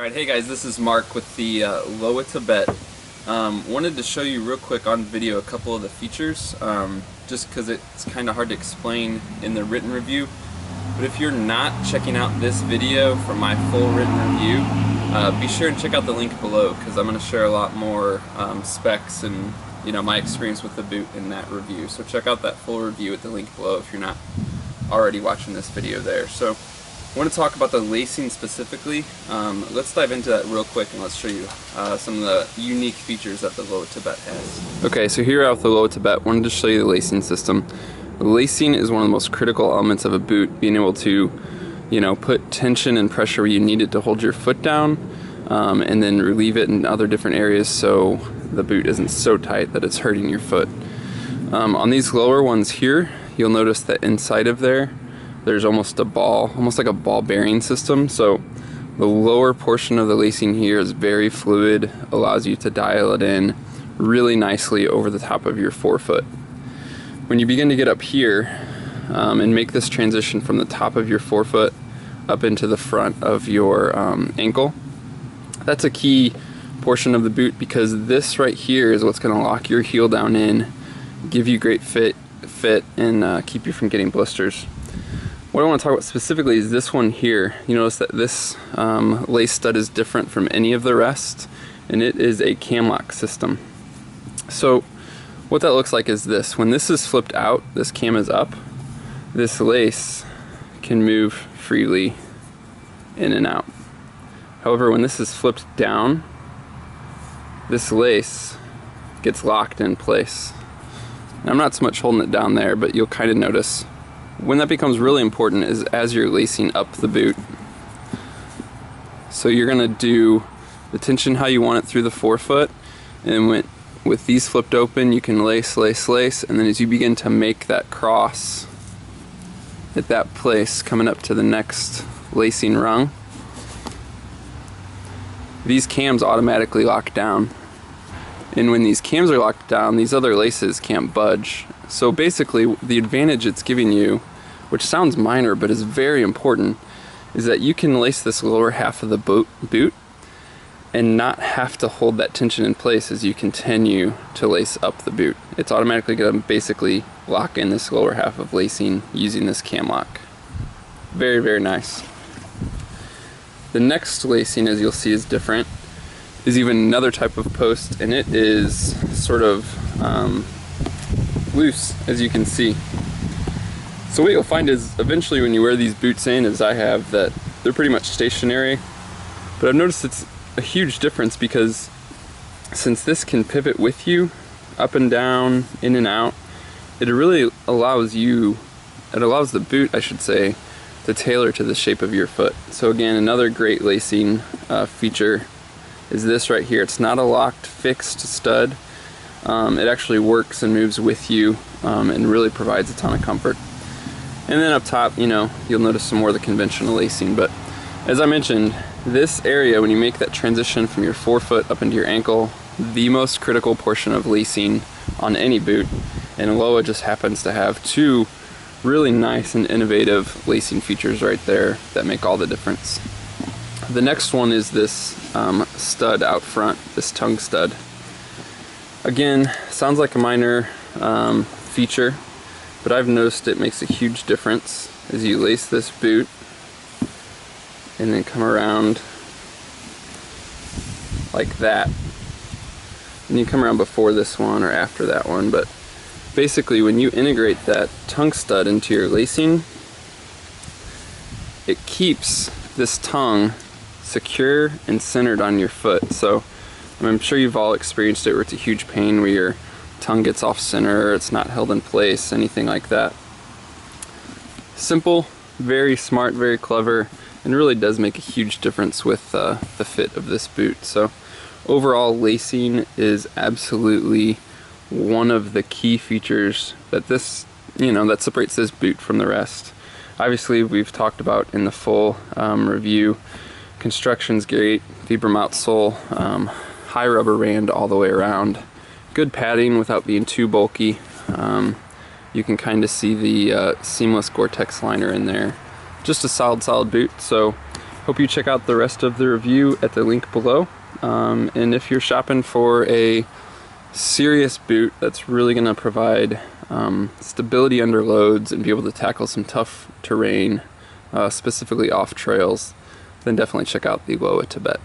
Alright, hey guys, this is Mark with the LOWA Tibet. Wanted to show you real quick on video a couple of the features, just because it's kind of hard to explain in the written review. But if you're not checking out this video for my full written review, be sure and check out the link below, because I'm going to share a lot more specs and my experience with the boot in that review. So check out that full review at the link below if you're not already watching this video there. So I want to talk about the lacing specifically. Let's dive into that real quick and let's show you some of the unique features that the LOWA Tibet has. Okay, so here out with the LOWA Tibet, wanted to show you the lacing system. The lacing is one of the most critical elements of a boot, being able to put tension and pressure where you need it to hold your foot down, and then relieve it in other different areas so the boot isn't so tight that it's hurting your foot. On these lower ones here, you'll notice that inside of there's almost a ball, almost like a ball bearing system. So the lower portion of the lacing here is very fluid, allows you to dial it in really nicely over the top of your forefoot. When you begin to get up here and make this transition from the top of your forefoot up into the front of your ankle, that's a key portion of the boot, because this right here is what's going to lock your heel down in, give you great fit and keep you from getting blisters. What I want to talk about specifically is this one here. You notice that this lace stud is different from any of the rest, and it is a cam lock system. So what that looks like is this. When this is flipped out, this cam is up, this lace can move freely in and out. However, when this is flipped down, this lace gets locked in place. Now, I'm not so much holding it down there, but you'll kind of notice when that becomes really important is as you're lacing up the boot. So you're going to do the tension how you want it through the forefoot, and with these flipped open you can lace, and then as you begin to make that cross at that place coming up to the next lacing rung, these cams automatically lock down. And when these cams are locked down, these other laces can't budge. So basically the advantage it's giving you, which sounds minor but is very important, is that you can lace this lower half of the boot and not have to hold that tension in place as you continue to lace up the boot. It's automatically going to basically lock in this lower half of lacing using this cam lock. Very, very nice. The next lacing, as you'll see, is different. Is even another type of post, and it is sort of loose, as you can see. So what you'll find is eventually when you wear these boots in, as I have, that they're pretty much stationary. But I've noticed it's a huge difference, because since this can pivot with you up and down, in and out, it really allows the boot, I should say, to tailor to the shape of your foot. So again, another great lacing feature is this right here. It's not a locked, fixed stud. It actually works and moves with you and really provides a ton of comfort. And then up top, you'll notice some more of the conventional lacing. But as I mentioned, this area, when you make that transition from your forefoot up into your ankle, the most critical portion of lacing on any boot. And LOWA just happens to have two really nice and innovative lacing features right there that make all the difference. The next one is this stud out front, this tongue stud. Again, sounds like a minor feature, but I've noticed it makes a huge difference as you lace this boot and then come around like that. And you come around before this one or after that one, but basically when you integrate that tongue stud into your lacing, it keeps this tongue secure and centered on your foot. So I'm sure you've all experienced it where it's a huge pain where your tongue gets off center or it's not held in place, anything like that. Simple, very smart, very clever, and really does make a huge difference with the fit of this boot. So overall, lacing is absolutely one of the key features that that separates this boot from the rest. Obviously, we've talked about in the full review, construction's great, Vibram outsole, high rubber rand all the way around, good padding without being too bulky. You can kind of see the seamless Gore-Tex liner in there. Just a solid boot. So Hope you check out the rest of the review at the link below. And if you're shopping for a serious boot that's really going to provide stability under loads and be able to tackle some tough terrain, specifically off trails, then definitely check out the LOWA Tibet.